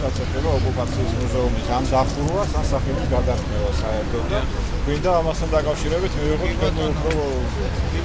ერთად ეხება ოკუპაციის მუზეუმის ამ დახურვას, ან სახელის გადარქმევას საერთოდ და გვინდა ამასთან დაკავშირებით მივიღოთ უფრო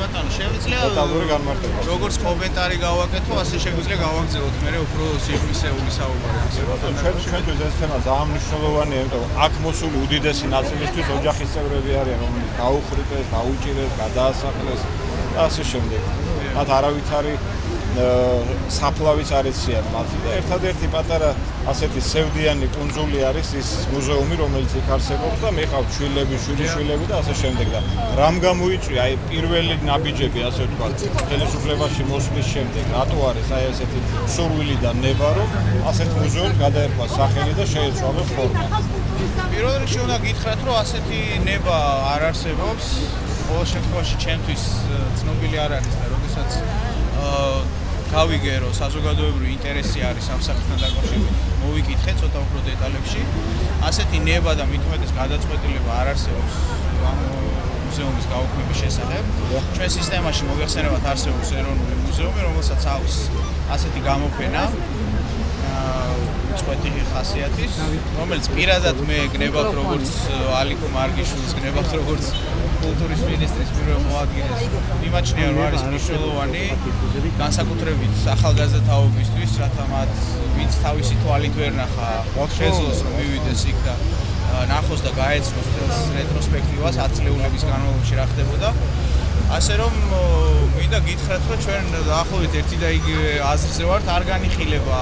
ბატონო, შეგვიძლია ტოტალური განმარტება. როგორც კომენტარი გავაკეთო, ასე შეგვიძლია გავაგზავნოთ მე უფრო სიღრმისეული საუბარი. ჩვენთვის ეს თემა ძალიან მნიშვნელოვანია, იმიტომ რომ აქ მოსული უდიდესი ნაწილისთვის ოჯახის წევრები არიან, რომლებიც გაუხრიტეს, დაუჭირეს, გადაასახლეს და ასე შემდეგ. მათ არავითარი საფლავიც არ ეციან მათი და ერთადერთი პატარა ასეთი სევდიანი კუნძული არის ის მუზეუმი, რომელიც იქ არსებობს და მეყავთ შვილები, შვილიშვილები და ასე შემდეგ და რამ გამოიწვია აი პირველი ნაბიჯები, ასე ვთქვათ, ხელისუფლებაში მოსვლის შემდეგ, რატო არის აი ესეთი სურვილი და ნება, რომ ასეთ მუზეუმს გადაერქვა სახელი და შეეცვალოს ფორმა. პირველ რიგში უნდა გითხრათ, რომ ასეთი ნება არ არსებობს. ყოველ შემთხვევაში ჩემთვის ცნობილი არ არის და როდესაც გავიგე, რომ საზოგადოებრივი ინტერესი არის ამ საკითხთან დაკავშირებით, მოვიკითხე ცოტა უფრო დეტალებში. ასეთი ნება და მით უმეტეს გადაწყვეტილება არ არსებობს ამ მუზეუმის გაუქმების შესახებ. ჩვენ სისტემაში მოგეხსენებათ არსებობს ეროვნული მუზეუმი, რომელსაც აქვს ასეთი გამოფენა წვეთი ხასიათის, რომელიც პირადად მე გნებავთ როგორც ალიკო მარგიშვილის გნებავთ როგორც კულტურის მინისტრის პირველ მოადგილეს. მიმაჩნია რომ არის მნიშვნელოვანი განსაკუთრებით ახალგაზრდაობისთვის, რათა მათ ვინც თავისი თვალით ვერ ნახა, შეძლოს რომ მივიდეს იქ და ნახოს და გაეცნოს რეტროსპექტივას 10 წლეულების განმავლობაში რა ხდებოდა. ასე რომ მინდა გითხრათ, რომ ჩვენ დაახლოებით ერთი და იგივე აზრზე ვართ, არ განიხილება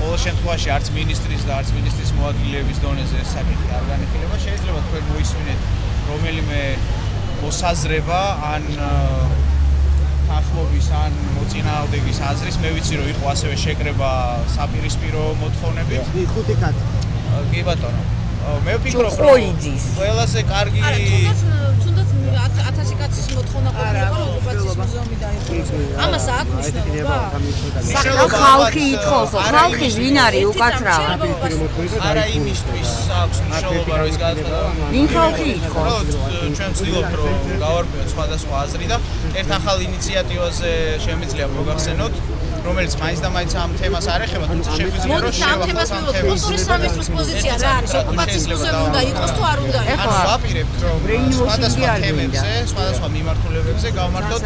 ყოველ შემთხვევაში არც მინისტრის და არც მინისტრის მოადგილეების დონეზე ეს საკითხი არ განიხილება. შეიძლება თქვენ მოისმინეთ რომელიმე მოსაზრება ან თანხმობის ან მოწინააღმდეგის აზრის. მე ვიცი რომ იყო ასევე შეკრება საპირისპირო მოთხოვნებით. ხუთი კაცი. კი ბატონო. მე ვფიქრობ რომ ყველაზე კარგი თუნდაც 1000 კაცის მოთხოვნა ყოფილიყო ოკუპაციის მუზეუმი დაიხუროს. ამას აქ მნიშვნელობა? ხალხი ითხოვს, ხალხი ვინ არის უკაცრავ? არა იმისთვის აქვს მნიშვნელობა რომ ის გადაწყვეტა. ვინ ხალხი ითხოვს? ჩვენ ვცდილობთ რომ გავარკვიოთ სხვადასხვა აზრი და ერთ ახალ ინიციატივაზე შემიძლია მოგახსენოთ, რომელიც მაინც და მაინც ამ თემას არ ეხება, თუმცა შეგვიძლია რომ შევახოთ ამ თემას. კულტურის სამინისტროს პოზიცია რა არის? ოკუპაციის მუზეუმი უნდა იყოს თუ არ უნდა? ანუ ვაპირებთ რომ სხვადასხვა თემებზე, სხვადასხვა მიმართულებებზე გავმართოთ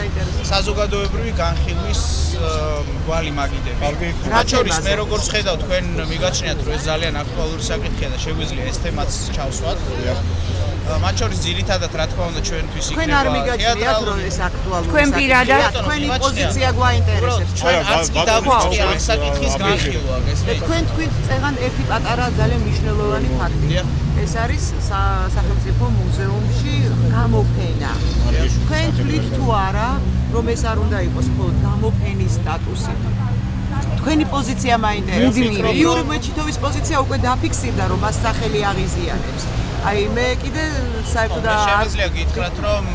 საზოგადოებრივი განხილვის გვალი მაგიდები. მათ შორის მე როგორც ხედავ, თქვენ მიგაჩნიათ რომ ეს ძალიან აქტუალური საკითხია და შეგვიძლია ეს თემაც ჩავსვათ. მათ შორის ძირითადად რა თქმა უნდა ჩვენთვის იქნება თქვენ არ მიგაჩნიათ რომ ეს აქტუალური თქვენ პირადად თქვენი პოზიცია გვაინტერესებს. ჩვენ არც კი დაგვიწყია ამ საკითხის განხილვა, გესმით? თქვენ თქვით წეგან ერთი პატარა ძალიან მნიშვნელოვანი ფაქტი. ეს არის სახელმწიფო მუზეუმში გამოფენა. თქვენ თვლით თუ არა რომ ეს არ უნდა იყოს მხოლოდ გამოფენის სტატუსი? თქვენი პოზიცია მაინტერესებს. იური მეჩითოვის პოზიცია უკვე დაფიქსირდა რომ მას სახელი აღიზიანებს. აი მე კიდე საერთოდ შეგვიძლია გითხრათ რომ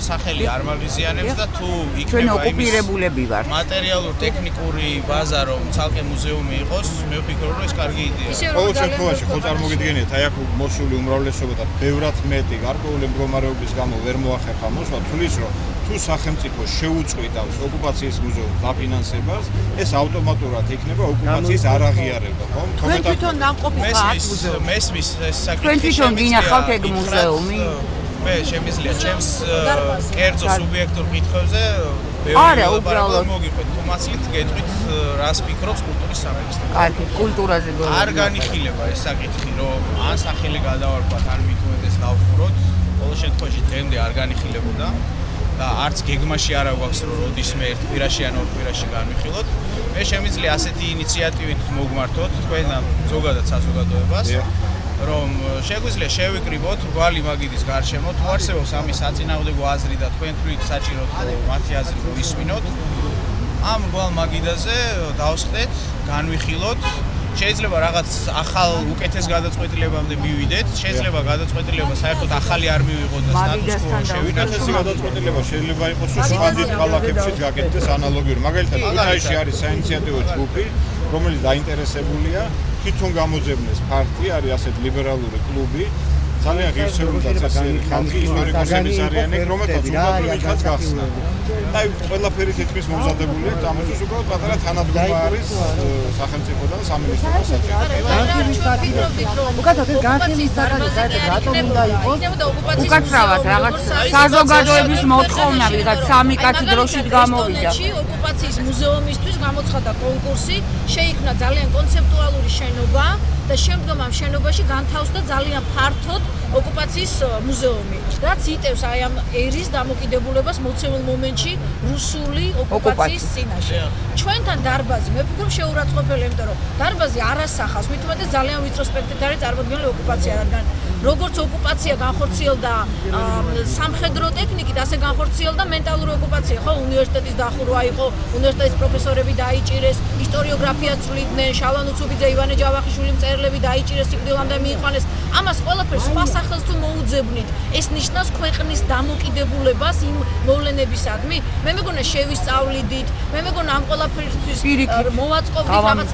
სახელი არ მაგიზიანებს და თუ ჩვენ ოკუპირებულები ვართ. მატერიალურ ტექნიკური ბაზა რომ ცალკე მუზეუმი იყოს, მე ვფიქრობ რომ ეს კარგი იდეაა. ყოველ შემთხვევაში ხო წარმოგიდგენიათ, აი აქ მოსული უმრავლესობა და ბევრად მეტი გარკვეული მდგომარეობის გამო ვერ მოახერხა მოსვლა, თulis რომ თუ სახელმწიფო შეუწყვეტავს ოკუპაციის მუზეუმის დაფინანსებას, ეს ავტომატურად იქნება ოკუპაციის არაღიარება, ხო? თქვენ თვითონ დამყოფი ხართ მუზეუმში. მესმის ეს საკითხი. თქვენ თვითონ გინახავთ ეგ მუზეუმი? მე შემიძლია ჩემს კერძო სუბიექტურ კითხვებზე არა, უბრალოდ მოგიყვეთ თუმაცლით გეტყვით რას ფიქრობს კულტურის სამინისტრო. კარგი, კულტურაზე გორა. არ განიხილება ეს საკითხი, რომ ან სახელი გადავარქვათ, ან მით უმეტეს დავხუროთ. ყოველ შემთხვევაში დღემდე არ განიხილებოდა და არც გეგმაში არ აგვაქვს რომ როდისმე ერთ კვირაში ან ორ კვირაში განვიხილოთ. მე შემიძლია ასეთი ინიციატივით მოგმართოთ თქვენ ზოგადად საზოგადოებას. რომ შეგვიძლია შევიკრიბოთ გვალი მაგიდის გარშემო, თუ არსებობს ამის საწინააღმდეგო აზრი და თქვენ თვლით საჭიროდ მათი აზრი მოისმინოთ. ამ გვალ მაგიდაზე დავსხდეთ, განვიხილოთ. შეიძლება რაღაც ახალ უკეთეს გადაწყვეტილებამდე მივიდეთ, შეიძლება გადაწყვეტილება საერთოდ ახალი არ მივიღოთ და სტატუს კო შევინახოთ. ეს გადაწყვეტილება შეიძლება იყოს სხვა დიდ ქალაქებშიც გაკეთდეს ანალოგიური. მაგალითად, ქუთაისში არის საინიციატივო ჯგუფი, რომელიც დაინტერესებულია თვითონ გამოძებნეს ფაქტი, არის ასეთ ლიბერალური კლუბი, ძალიან ღირსეული და წესიერი ხალხი, ისტორიკოსები არიან, რომელთაც უბრალოდ იქაც გახსნა. აი, ყველაფერი თითქმის მომზადებული აქვს, ამისთვის უბრალოდ პატარა თანადგომა არის სახელმწიფოდან და სამინისტროს საჭიროება. უკაცრავად განხილვის საგანი საერთოდ რატომ უნდა იყოს? უკაცრავად რაღაც საზოგადოების მოთხოვნა ვიღაც სამი კაცი დროშით გამოვიდა. ოკუპაციის მუზეუმისთვის გამოცხადა კონკურსი, შეიქმნა ძალიან კონცეპტუალური შენობა და შემდგომ ამ შენობაში განთავსდა ძალიან ფართოდ ოკუპაციის მუზეუმი. რაც იტევს აი ამ ერის დამოკიდებულებას მოცემულ მომენტში რუსული ოკუპაციის წინაშე. ჩვენთან დარბაზი, მე ვფიქრობ შეურაცხყოფელი, იმიტომ რომ დარბაზი არ ასახავს, მით უმეტეს ძალიან ვიწრო სპექტრით არის წარმოდგენილი ოკუპაცია, რადგან როგორც ოკუპაცია განხორციელდა სამხედრო ტექნიკით, ასე განხორციელდა მენტალური ოკუპაცია, ხო, უნივერსიტეტის დახურვა იყო, უნივერსიტეტის პროფესორები დაიჭირეს, ისტორიოგრაფია ცვლიდნენ, შალვა ნუცუბიძე, ივანე ჯავახიშვილი მწერლები დაიჭირეს, სიკვდილამდე მიიყვანეს. ამას ყველაფერს სხვა სახელს თუ მოუძებნით, ეს ნიშნავს ქვეყნის დამოკიდებულებას იმ მოვლენებისადმი. მე მეგონა შევისწავლიდით, მე მეგონა ამ ყველაფერთვის მოვაწყობდით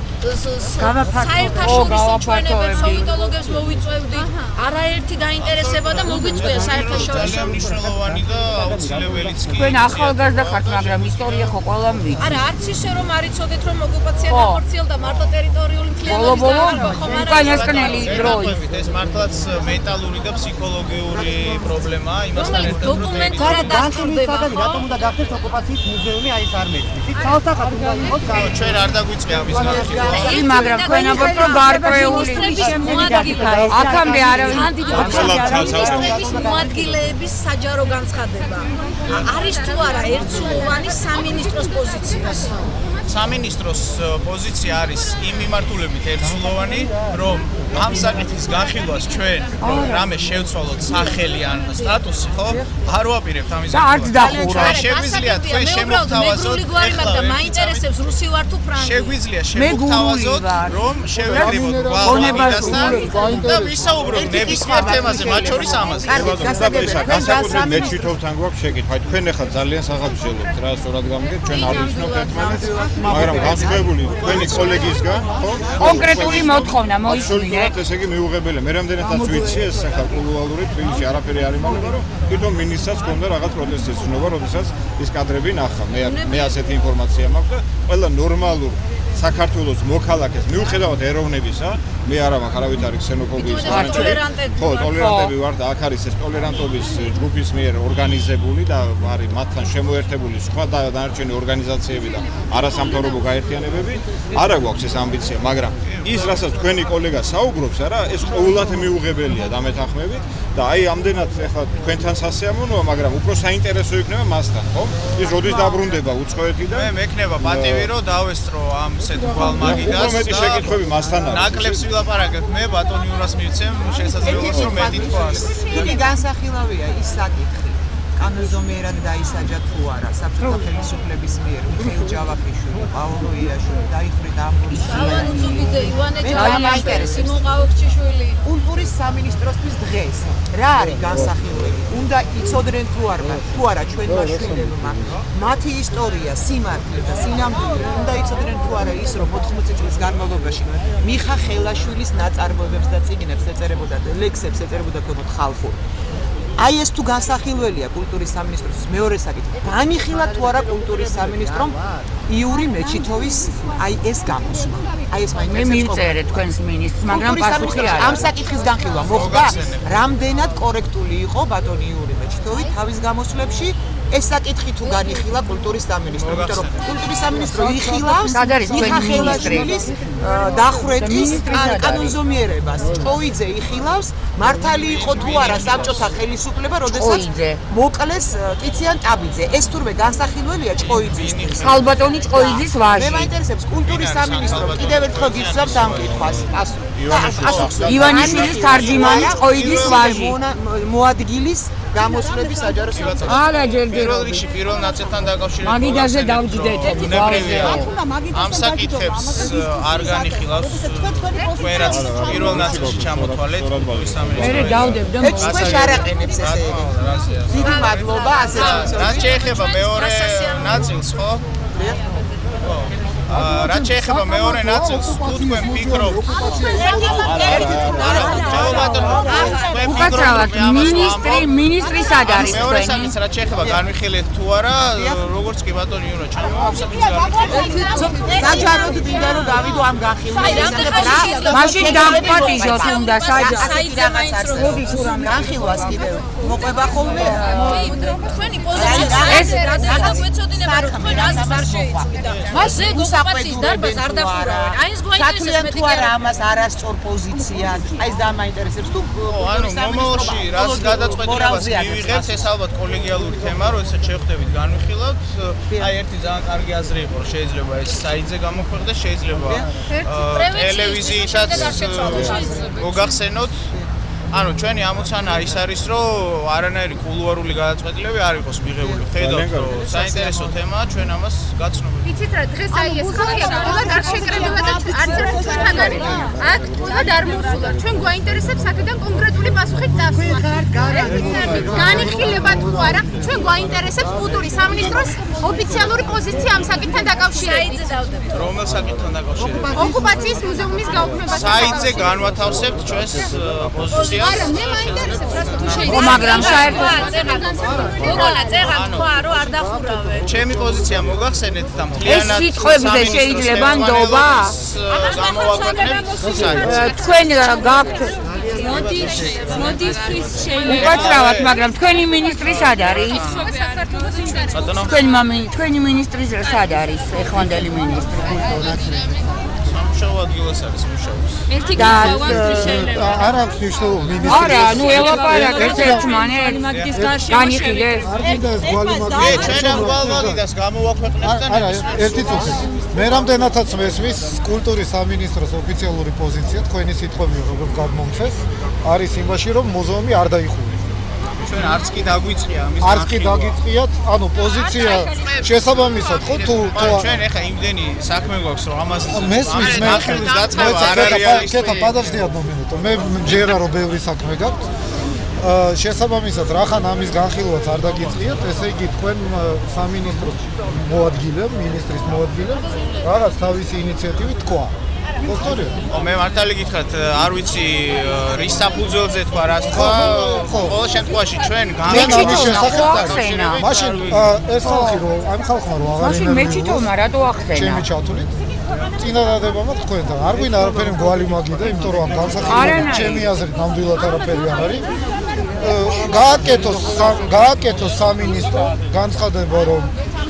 რაღაც საერთაშორისო ჩვენებებს, სოციოლოგებს მოვიწევდით, არაერთი დაინტერესება და მოგვიწვია საერთაშორისო. ძალიან მნიშვნელოვანი და აუცილებელიც კი. თქვენ ახალგაზრდა ხართ, მაგრამ ისტორია ხო ყველამ ვიცით. არა, არც ისე რომ არ იცოდეთ რომ ოკუპაცია განხორციელდა მარტო ტერიტორიული მთლიანობის უკანასკნელი დროით. ეს მართლაც მენტალური და ფსიქოლოგიური პრობლემაა, იმასთან ერთად დოკუმენტურად დასრულდება, ხო? რატომ უნდა გახდეს ოკუპაციის მუზეუმი, აი ეს არ მეცდით. საოცარ უნდა იყოს. ჩვენ არ დაგვიწვია ამის განხილვა. მაგრამ თქვენ ამბობთ რომ გარკვეული აქამდე არავინ მოადგილეების საჯარო განცხადება არის თუ არა ერთსულოვანი სამინისტროს პოზიციას. სამინისტროს პოზიცია არის იმ მიმართულებით ერთსულოვანი, რომ ამ საკითხის განხილვას ჩვენ რამე შევცვალოთ სახელი ან სტატუსი, ხო? არ ვაპირებთ ამის და არც დახურა. შეგვიძლია თქვენ შემოგთავაზოთ და მაინტერესებს რუსი ვარ თუ ფრანგი. შეგვიძლია შემოგთავაზოთ, რომ შევეკრიბოთ გვალვამიდასთან და ვისაუბროთ ნებისმიერ თემაზე, მათ შორის ამაზე. განსაკუთრებით მე თვითონთან გვაქვს შეკითხვა. თქვენ ახლა ძალიან საღამოშელობთ რა, სწორად გამიგეთ, ჩვენ არ ვიცნობთ ერთმანეთს. მაგრამ განსხვავებული თქვენი კოლეგისგან, ხო? კონკრეტული მოთხოვნა მოისმინე. ესე იგი მიუღებელია. მე რამდენადაც ვიცი ეს ახლა კულუარული თბილისში არაფერი არ იმალება, რომ თვითონ მინისტრს ჰქონდა რაღაც პროტესტის ცნობა, როდესაც ის კადრები ნახა. მე ასეთი ინფორმაცია მაქვს და ყველა ნორმალურ საქართველოს მოქალაქეს მიუხედავად ეროვნებისა, მე არა მაქვს არავითარი ქსენოფობიის ტოლერანტები. ხო, ტოლერანტები ვარ და აქ არის ეს ტოლერანტობის ჯგუფის მიერ ორგანიზებული და არის მათთან შემოერთებული სხვა დანარჩენი ორგანიზაციები და არასამთავრობო გაერთიანებები. არა გვაქვს ეს ამბიცია, მაგრამ ის რასაც თქვენი კოლეგა საუბრობს, არა, ეს ყოველად მიუღებელია დამეთანხმებით და აი ამდენად ახლა თქვენთან სასიამოვნოა, მაგრამ უფრო საინტერესო იქნება მასთან, ხო? ის როდის დაბრუნდება უცხოეთიდან? მე მექნება პატივი რომ დავესწრო ამ ასეთ გვალმაგიდას. უმეტი შეკითხვები მასთან არის. ნაკლებს ვილაპარაკებ მე ბატონი ურას მივცემ შესაძლებლობას რომ მეტი თქვას. დიდი განსახილავია ის საკითხი. კანონზომიერად დაისაჯა თუ არა საბჭოთა ხელისუფლების მიერ მიხეილ ჯავახიშვილი, პაოლო იაშვილი დაიხვრიტა ამ ნუცუბიძე, ივანე ჯავახიშვილი, სიმონ ყაუხჩიშვილი. კულტურის სამინისტროსთვის დღეს რა არის განსახილველი? უნდა იცოდნენ თუ არა ჩვენმა შვილებმა მათი ისტორია, სიმართლე და სინამდვილე, უნდა იცოდნენ თუ არა ის რომ 80 წლის განმავლობაში მიხა ხელაშვილის ნაწარმოებებს და წიგნებს ეწერებოდა და ლექსებს ეწერებოდა ქონოთ ხალხურ. აი ეს თუ განსახილველია კულტურის სამინისტროს მეორე საკითხი. განიხილა თუ არა კულტურის სამინისტრომ იური მეჩითოვის აი ეს გამოსვლა. აი ეს მე მივწერე თქვენს მინისტრს, მაგრამ პასუხი არ. ამ საკითხის განხილვა მოხდა? რამდენად კორექტული იყო ბატონი იური მეჩითოვი თავის გამოსვლებში? ეს საკითხი თუ განიხილა კულტურის სამინისტრო, იმიტომ რომ კულტურის სამინისტრო იხილავს მიხა ხელაშვილის დახვრეტის კანონზომიერებას. ჭოიძე იხილავს მართალი იყო თუ არა საბჭოთა ხელისუფლება, როდესაც მოკლეს ტიციან ტაბიძე. ეს თურმე განსახილველია ჭოიძისთვის. ხალბატონი ჭოიძის ვაჟი. მე მაინტერესებს კულტურის სამინისტრო კიდევ ერთხელ გისურვებს ამ კითხვას. ივანიშვილის თარჯიმანი ჭოიძის ვაჟი. მოადგილის გამოსვლების საჯარო საწყობი. არა ჯერჯერობით. პირველ რიგში პირველ ნაწილთან დაკავშირებით მაგიდაზე დავჯდეთ. ამ საკითხებს არ განიხილავს თქვენ რაც პირველ ნაწილში ჩამოთვალეთ კულტურის სამინისტრო. მე დავდებ და ექსპერტ არაყენებს ესე იგი. დიდი მადლობა ასე. რაც შეეხება მეორე ნაწილს, ხო? ხო. რაც შეეხება მეორე ნაწილს, თუ თქვენ ფიქრობთ უკაცრავად მინისტრი სად არის მეორე თქვენი? საკითხს რაც შეეხება განვიხილეთ თუ არა, როგორც კი ბატონი იურა საჯაროდ მინდა რომ დავიდო ამ განხილვას. მაშინ დამპატიჟოთ უნდა საიდზე მაინც რომ განხილვას კიდევ მოყვება ხოლმე. თქვენი პოზიცია ეს რადგან გვეცოდინება რომ თქვენ აზრს არ შეიცვლიდა. მასზე ოკუპაციის დარბაზ არ დახურავენ. აი ეს გათვლიან გვაინტერესებს თუ არა ამას არასწორ პოზიცია. აი ეს დამაინტერესებს თუ ანუ მომავალში რაც გადაწყვეტილებას მივიღებთ, ეს ალბათ კოლეგიალური თემა, როდესაც შევხვდებით განვიხილავთ. აი ერთი ძალიან კარგი აზრი იყო, რომ შეიძლება ეს საიტზე გამოქვეყნდეს, შეიძლება ტელევიზიითაც მოგახსენოთ. ანუ ჩვენი ამოცანა ის არის, რომ არანაირი კულუარული გადაწყვეტილება არ იყოს მიღებული. ხედავთ, რომ საინტერესო თემაა, ჩვენ ამას გაცნობთ. იცით რა, დღეს აი ეს ხალხიულად არ შეკრებება და არც ერთ ჩვენთაგანი აქტიურად არ მოსულა. ჩვენ გვაინტერესებს აქედან კონკრეტული პასუხი დასვა. განიხილება თუ არა, ჩვენ გვაინტერესებს კულტურის სამინისტროს ოფიციალური პოზიცია ამ საკითხთან დაკავშირებით. რომელ საკითხთან დაკავშირებით? ოკუპაციის მუზეუმის გაუქმებასთან. საიტზე განვათავსებთ ჩვენს პოზიციას. არა, მე მაინტერესებს რა თუ შეიძლება. მაგრამ საერთოდ გოგონა წერა თქვა რომ არ დახურავენ. ჩემი პოზიცია მოგახსენეთ და მთლიანად ეს სიტყვებზე შეიძლება ნდობა? გამოვაქვეყნებთ საიტზე. თქვენ გაქვთ მოდისთვის შეიძლება. უკაცრავად, მაგრამ თქვენი მინისტრი სად არის? ბატონო, თქვენი მინისტრი სად არის? ეხლანდელი მინისტრი კულტურას. სამუშაო ადგილას არის მუშაობს. ერთი გზავანტი შეიძლება. არ აქვს მნიშვნელობა მინისტრი. არა, ნუ ელაპარაკეთ ერთმანეთს. მაგდის გარშემო განიხილეს. არ გინდა ეს გვალი მე მაგარი. ჩვენ ამ გვალვაგიდას გამოვაქვეყნებთ და არა, ერთი წუთი. მე რამდენადაც მესმის კულტურის სამინისტროს ოფიციალური პოზიცია, თქვენი სიტყვები როგორ გადმომცეს, არის იმაში, რომ მუზეუმი არ დაიხურეს. ჩვენ არც კი დაგვიწყია ამის არც კი დაგიწყიათ, ანუ პოზიცია შესაბამისად ხო თუ ჩვენ ეხა იმდენი საქმე გვაქვს რომ ამაზე მესმის მე ახლის დაწყება არ არის კეთა პადავსდიათ მომენტო მე ჯერა რომ ბევრი საქმე გაქვთ შესაბამისად რახან ამის განხილვაც არ დაგიწყიათ ესე იგი თქვენ სამინისტროს მოადგილემ მინისტრის მოადგილემ რაღაც თავისი ინიციატივით თქვა მე მართალი გითხრათ, არ ვიცი რის საფუძველზე თქვა, რას თქვა. ყოველ შემთხვევაში ჩვენ მაშინ ეს ხალხი რომ ამ ხალხმა რომ აღარ მაშინ მეჩითომა რატო ახსენა? ჩემი ჩათვლით წინადადება მაქვს თქვენთან. არ გვინდა არაფერი გვალი მაგიდა, იმიტომ რომ ამ განსახილველად ჩემი აზრით ნამდვილად არაფერი არ არის. გააკეთოს სამინისტრო განცხადება რომ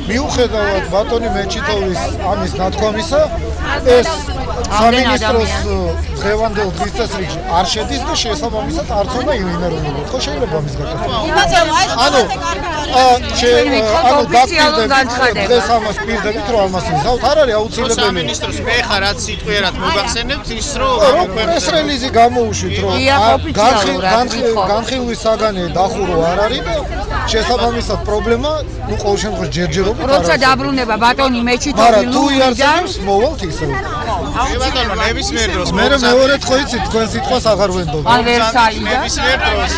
მიუხედავად ბატონი მეჩითოვის ამის ნათქვამისა ეს სამინისტროს დღევანდელ დღის წესრიგში არ შედის და შესაბამისად არც უნდა იუნერუნებოდ. ხო შეიძლება ამის გაკეთება? ანუ დღეს ამას პირდებით რომ ამას ვიზავთ, არ არის აუცილებელი. სამინისტროს მე ხარ რაც სიტყვიერად მოგახსენებთ ის რომ ეს რელიზი გამოუშვით რომ განხილვის საგანი დახურო არ არის და შესაბამისად პრობლემა ნუ ყოველ შემთხვევაში ჯერჯერობით როცა დაბრუნება ბატონი მეჩითოვი მაგრამ თუ იარსებებს მოვალთ ისე ბატონო ნებისმიერ დროს მე მეორედ ხო იცით თქვენ სიტყვას აღარ ვენდობ ან ვერსალიда ნებისმიერ დროს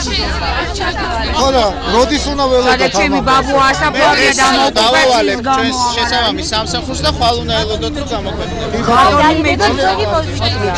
ხო და როდის უნდა ველოდოთ და ჩემი ბაბუ ასაფლავია და დავავალებ ჩვენს შესაბამის სამსახურს და ხვალ უნდა ელოდოთ რომ გამოქვეყნდეთ ბატონი მეჩითოვი პოზიცია.